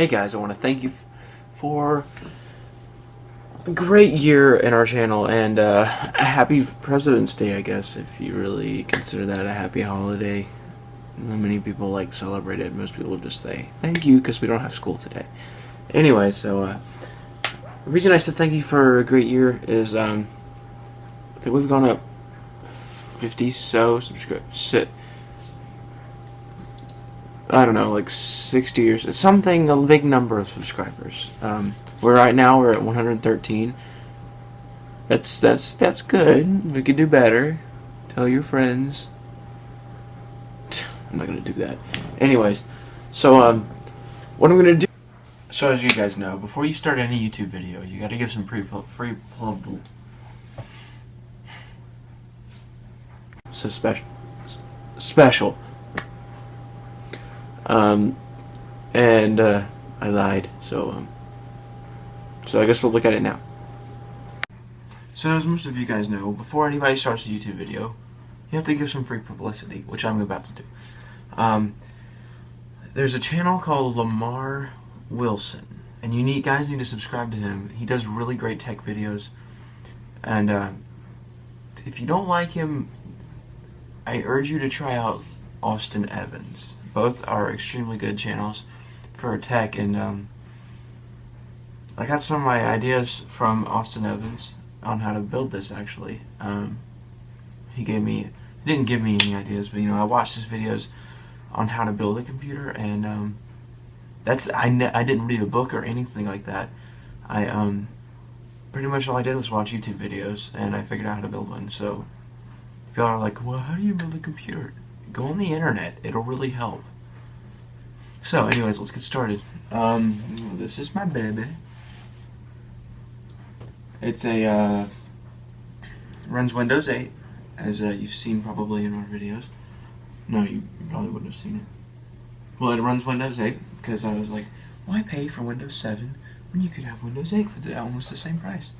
Hey guys, I want to thank you for a great year in our channel and a happy President's Day, I guess, if you really consider that a happy holiday. Not many people celebrate it. Most people just say thank you because we don't have school today. Anyway, so the reason I said thank you for a great year is I think we've gone up 50 subscribers. I don't know, 60 or something, a big number of subscribers. Right now we're at 113. That's good. We could do better. Tell your friends. I'm not gonna do that. Anyways, so what I'm gonna do. So as you guys know, before you start any YouTube video, you gotta give some special. And I lied, so I guess we'll look at it now. So as most of you guys know, before anybody starts a YouTube video, you have to give some free publicity, which I'm about to do. There's a channel called Lamar Wilson, and guys need to subscribe to him. He does really great tech videos, and if you don't like him, I urge you to try out Austin Evans. Both are extremely good channels for tech, and I got some of my ideas from Austin Evans on how to build this. Actually, he didn't give me any ideas, but I watched his videos on how to build a computer, and I didn't read a book or anything like that. Pretty much all I did was watch YouTube videos, and I figured out how to build one. So if y'all are like, well, how do you build a computer? Go on the internet. It'll really help. So, anyways, let's get started. This is my baby. It's runs Windows 8, as you've seen probably in our videos. No, you probably wouldn't have seen it. Well, it runs Windows 8 because I was like, why pay for Windows 7 when you could have Windows 8 for almost the same price?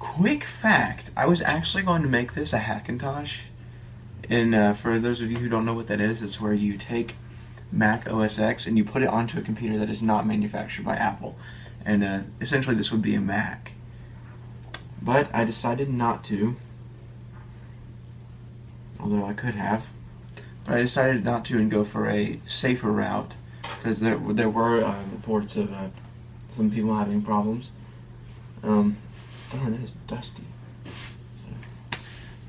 Quick fact: I was actually going to make this a Hackintosh. And for those of you who don't know what that is, it's where you take Mac OS X and you put it onto a computer that is not manufactured by Apple. And essentially this would be a Mac. But I decided not to, although I could have. But I decided not to and go for a safer route, because there were reports of some people having problems. Darn, that is dusty.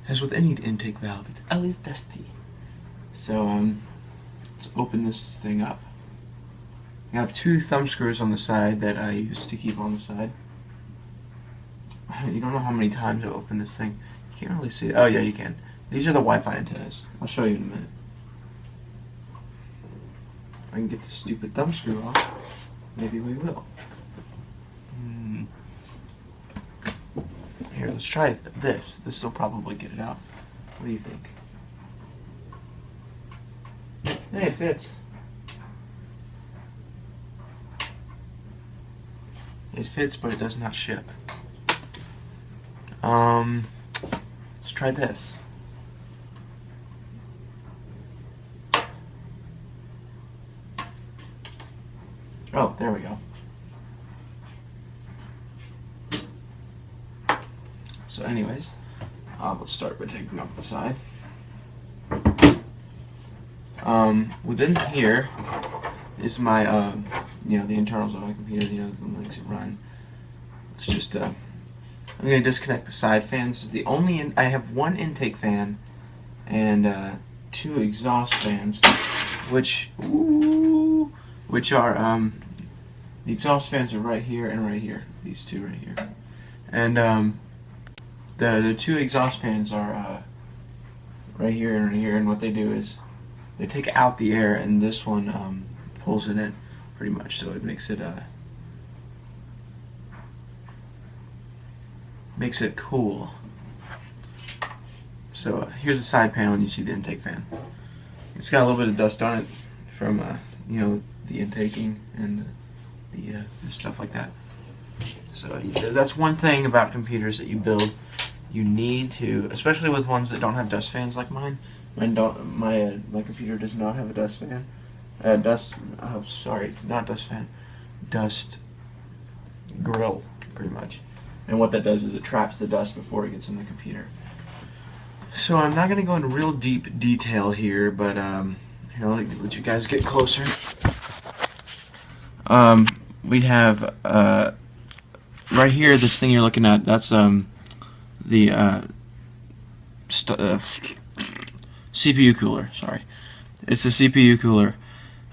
As with any intake valve, it's always dusty. So, let's open this thing up. I have 2 thumb screws on the side that I use to keep on the side. You don't know how many times I've opened this thing. You can't really see it. Oh yeah, you can. These are the Wi-Fi antennas. I'll show you in a minute. If I can get the stupid thumb screw off, maybe we will. Here, let's try this. This will probably get it out. What do you think? Hey, it fits. It fits, but it does not ship. Let's try this. Oh, there we go. So anyways, let's start by taking off the side. Within here is my, the internals of my computer, that makes it run. It's just, I'm going to disconnect the side fan. This is the only, I have 1 intake fan and 2 exhaust fans, which are, the exhaust fans are right here and right here. These 2 right here. And, the 2 exhaust fans are right here and right here, and what they do is they take out the air, and this one pulls it in pretty much, so it makes it cool. So here's the side panel, and you see the intake fan. It's got a little bit of dust on it from the intaking and the stuff like that. So that's one thing about computers that you build. You need to, especially with ones that don't have dust fans like mine. My computer does not have a dust fan. dust. Sorry, not dust fan. Dust grill, pretty much. And what that does is it traps the dust before it gets in the computer. So I'm not going to go into real deep detail here, but here, let you guys get closer. We have right here, this thing you're looking at. That's the CPU cooler. Sorry, it's a CPU cooler,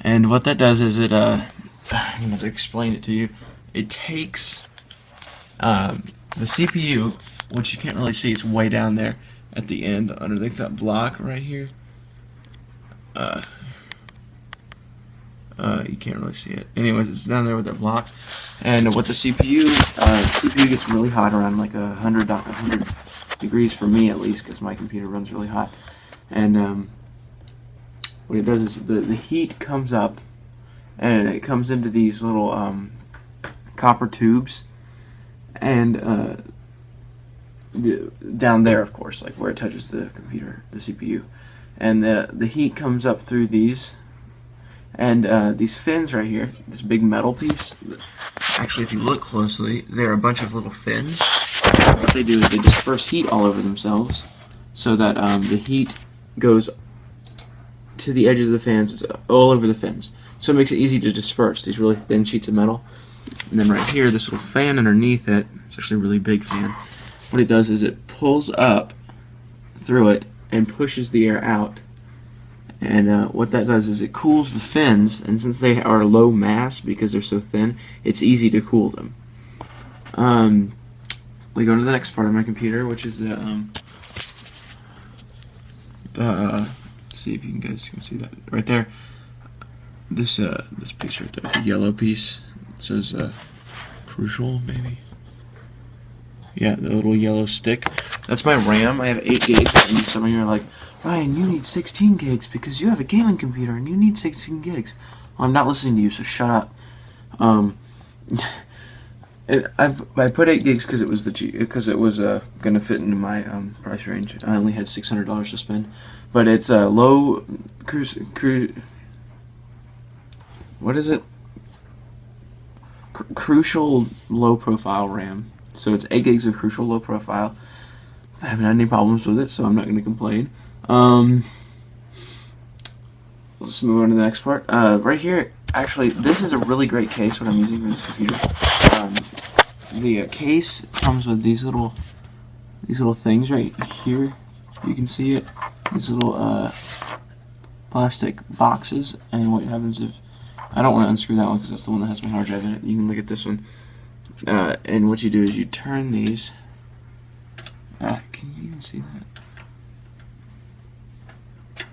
and what that does is it I'm going to explain it to you. It takes the CPU, which you can't really see, it's way down there at the end underneath that block right here. You can't really see it. Anyways, it's down there with that block. And with the CPU gets really hot around like 100 degrees for me at least, because my computer runs really hot. And what it does is the heat comes up, and it comes into these little copper tubes, and down there, of course, like where it touches the computer, the CPU, and the heat comes up through these. And these fins right here, this big metal piece, actually if you look closely, they're a bunch of little fins. What they do is they disperse heat all over themselves, so that the heat goes to the edges of the fans, all over the fins. So it makes it easy to disperse these really thin sheets of metal. And then right here, this little fan underneath it, it's actually a really big fan. What it does is it pulls up through it and pushes the air out. And what that does is it cools the fins, and since they are low mass because they're so thin, it's easy to cool them. We go to the next part of my computer, which is the see if you guys can see that right there. This piece right there, the yellow piece, it says Crucial, maybe. Yeah, the little yellow stick. That's my RAM. I have 8 gigs, and some of you are like, Ryan, you need 16 gigs because you have a gaming computer and you need 16 gigs. Well, I'm not listening to you, so shut up. I put 8 gigs because it was gonna fit into my price range. I only had $600 to spend, but it's a low what is it? Crucial low profile RAM. So it's 8 gigs of Crucial low profile. I haven't had any problems with it, so I'm not going to complain. Let's move on to the next part. Right here, actually, this is a really great case what I'm using for this computer. The case comes with these little things right here. You can see it. These little plastic boxes. And what happens if I don't want to unscrew that one because that's the one that has my hard drive in it. You can look at this one. And what you do is you turn these. Can you even see that?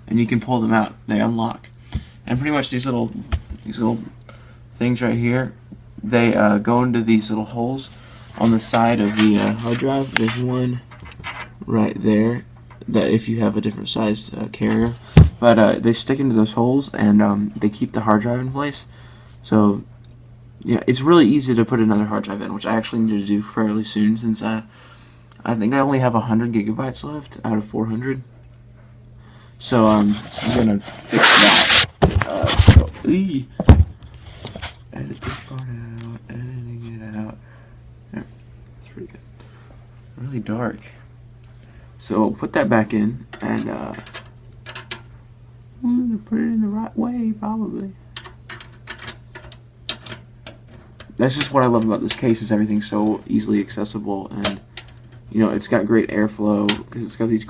And you can pull them out. They unlock. And pretty much these little things right here, they go into these little holes on the side of the hard drive. There's one right there that if you have a different size carrier, but they stick into those holes and they keep the hard drive in place. So yeah, it's really easy to put another hard drive in, which I actually need to do fairly soon since I think I only have 100 gigabytes left out of 400. So I'm gonna fix that. Edit this part out, editing it out. There, that's pretty good. Really dark. So put that back in and put it in the right way, probably. That's just what I love about this case, is everything's so easily accessible, and you know, it's got great airflow because it's got this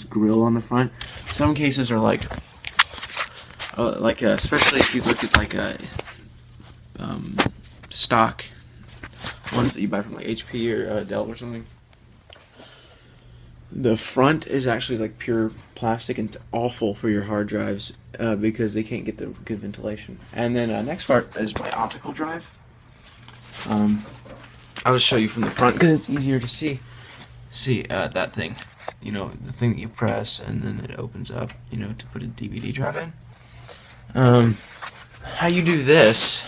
grill on the front. Some cases are like especially if you look at like stock ones that you buy from like HP or Dell or something. The front is actually like pure plastic, and it's awful for your hard drives because they can't get the good ventilation. And then next part is my optical drive. I'll just show you from the front because it's easier to see. That thing, you know, the thing that you press and then it opens up, you know, to put a DVD drive in. How you do this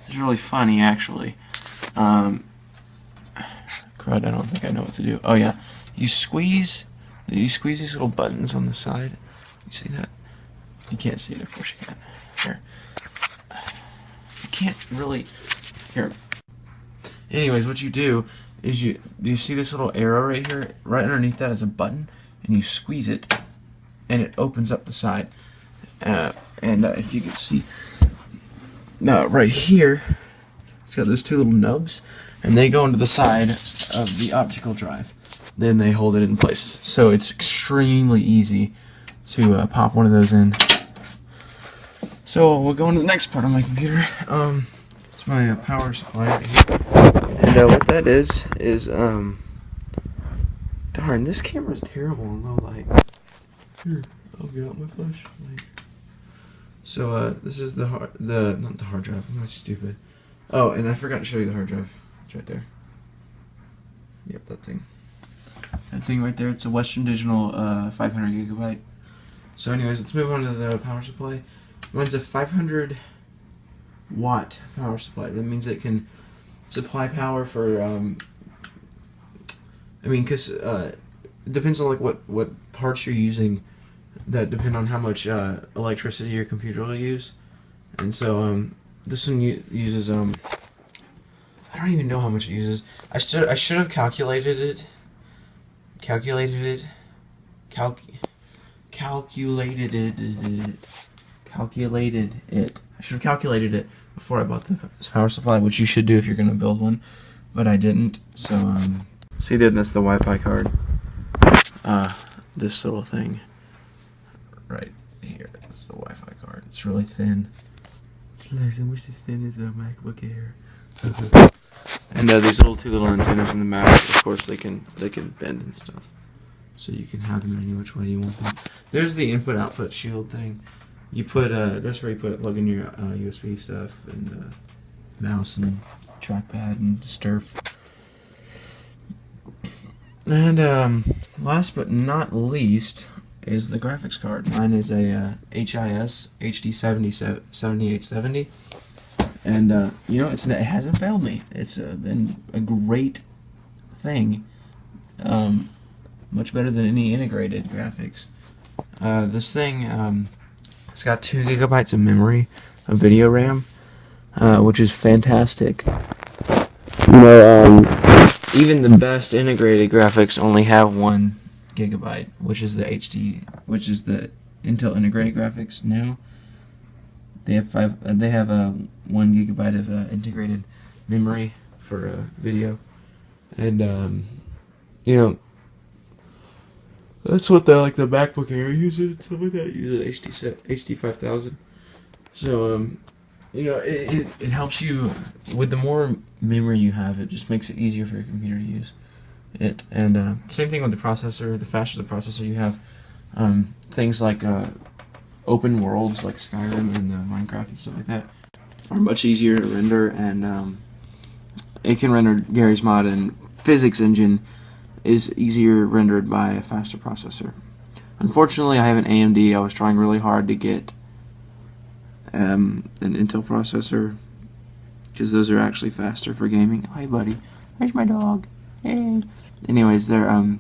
is really funny, actually. Crud, I don't think I know what to do. Oh yeah, you squeeze these little buttons on the side. You see that? You can't see it, of course you can. Here. I can't really... Here. Anyways, what you do is do you see this little arrow right here? Right underneath that is a button, and you squeeze it, and it opens up the side. If you can see, right here, it's got those two little nubs, and they go into the side of the optical drive. Then they hold it in place. So it's extremely easy to pop one of those in. So we'll go into the next part of my computer. It's my power supply right here. And what that is darn, this camera's terrible in low light. Here, I'll get out my flashlight. So this is not the hard drive. Am I stupid? Oh, and I forgot to show you the hard drive. It's right there. Yep, that thing. That thing right there. It's a Western Digital 500 gigabyte. So anyways, let's move on to the power supply. Mine's a 500 watt power supply. That means it can supply power for because it depends on like what parts you're using that depend on how much electricity your computer will use. And so this one uses I don't even know how much it uses. I should have calculated it. Calculated it. I should have calculated it before I bought the power supply, which you should do if you're going to build one, but I didn't. So see, that's the Wi-Fi card. This little thing right here is the Wi-Fi card. It's really thin. It's like almost as thin as a MacBook Air. And these two little antennas in the Mac, of course, they can bend and stuff, so you can have them any which way you want them. There's the input-output shield thing. You put that's where you plug in your USB stuff and mouse and trackpad and STIRF. And last but not least is the graphics card. Mine is a HIS HD 7870. And, it hasn't failed me. It's been a great thing. Much better than any integrated graphics. This thing, it's got 2 gigabytes of memory, of video RAM, which is fantastic. Even the best integrated graphics only have 1 gigabyte, which is the Intel integrated graphics now. They have 1 gigabyte of integrated memory for video, and that's what the MacBook Air uses. Stuff like that uses HD 5000. So it helps you with the more memory you have. It just makes it easier for your computer to use it. And same thing with the processor. The faster the processor you have, things like open worlds like Skyrim and Minecraft and stuff like that are much easier to render, and it can render Garry's Mod, and Physics Engine is easier rendered by a faster processor. Unfortunately, I have an AMD. I was trying really hard to get an Intel processor because those are actually faster for gaming. Hi, buddy. Where's my dog? Hey. Anyways, they're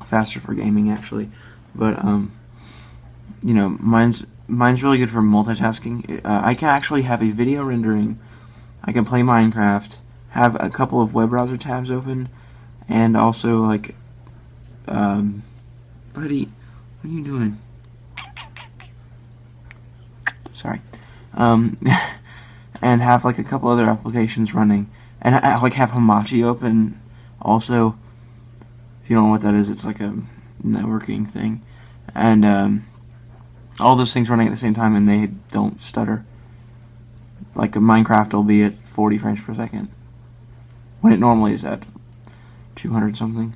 faster for gaming actually, but mine's really good for multitasking. I can actually have a video rendering, I can play Minecraft, have a couple of web browser tabs open, and also buddy, what are you doing? Sorry. And have a couple other applications running, and have Hamachi open also. If you don't know what that is, it's like a networking thing, and all those things running at the same time, and they don't stutter. Like a Minecraft will be at 40 frames per second when it normally is at 200 something.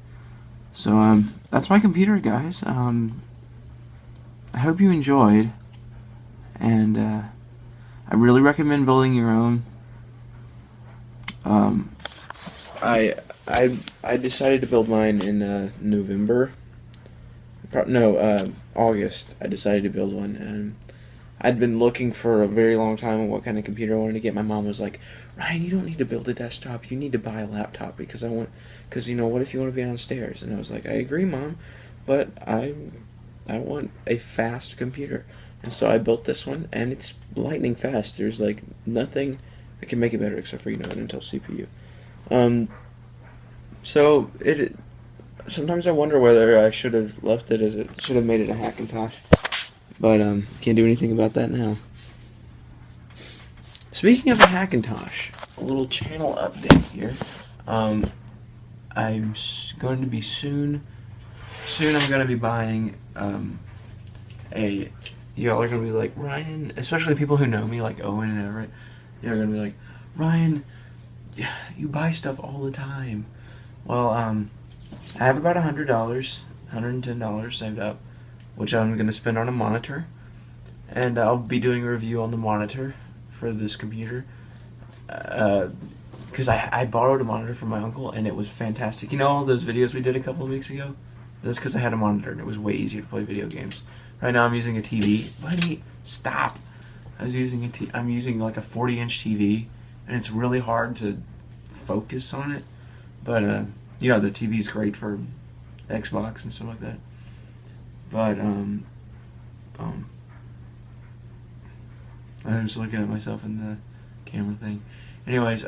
So that's my computer, guys. I hope you enjoyed, and I really recommend building your own. I decided to build mine in November. August. I decided to build one, and I'd been looking for a very long time on what kind of computer I wanted to get. My mom was like, "Ryan, you don't need to build a desktop. You need to buy a laptop because what if you want to be downstairs?" And I was like, "I agree, Mom, but I want a fast computer." And so I built this one, and it's lightning fast. There's like nothing that can make it better except for, you know, an Intel CPU. So it sometimes I wonder whether I should have left it as it should have made it a Hackintosh, but can't do anything about that now. Speaking of a Hackintosh, a little channel update here. I'm going to be soon I'm going to be buying y'all are going to be like, Ryan, especially people who know me like Owen and Everett, you're going to be like, Ryan, you buy stuff all the time. Well, I have about $100, $110 saved up, which I'm going to spend on a monitor, and I'll be doing a review on the monitor for this computer, because I borrowed a monitor from my uncle, and it was fantastic. You know all those videos we did a couple of weeks ago? That's because I had a monitor, and it was way easier to play video games. Right now I'm using a TV. Buddy, stop. I'm using like a 40-inch TV, and it's really hard to focus on it. But, you know, the TV is great for Xbox and stuff like that. But, I'm just looking at myself in the camera thing. Anyways,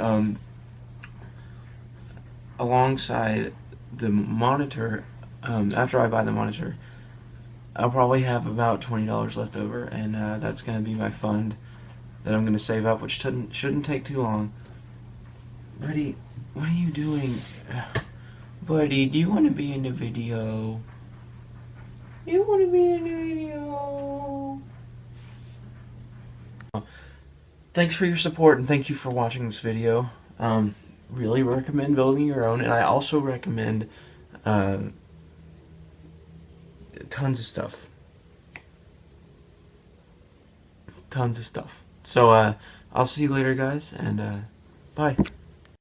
alongside the monitor, after I buy the monitor, I'll probably have about $20 left over, and that's going to be my fund that I'm going to save up, which shouldn't take too long. Buddy, what are you doing? Buddy, do you want to be in the video? You want to be in the video? Thanks for your support, and thank you for watching this video. Really recommend building your own, and I also recommend tons of stuff. So, I'll see you later, guys, and bye.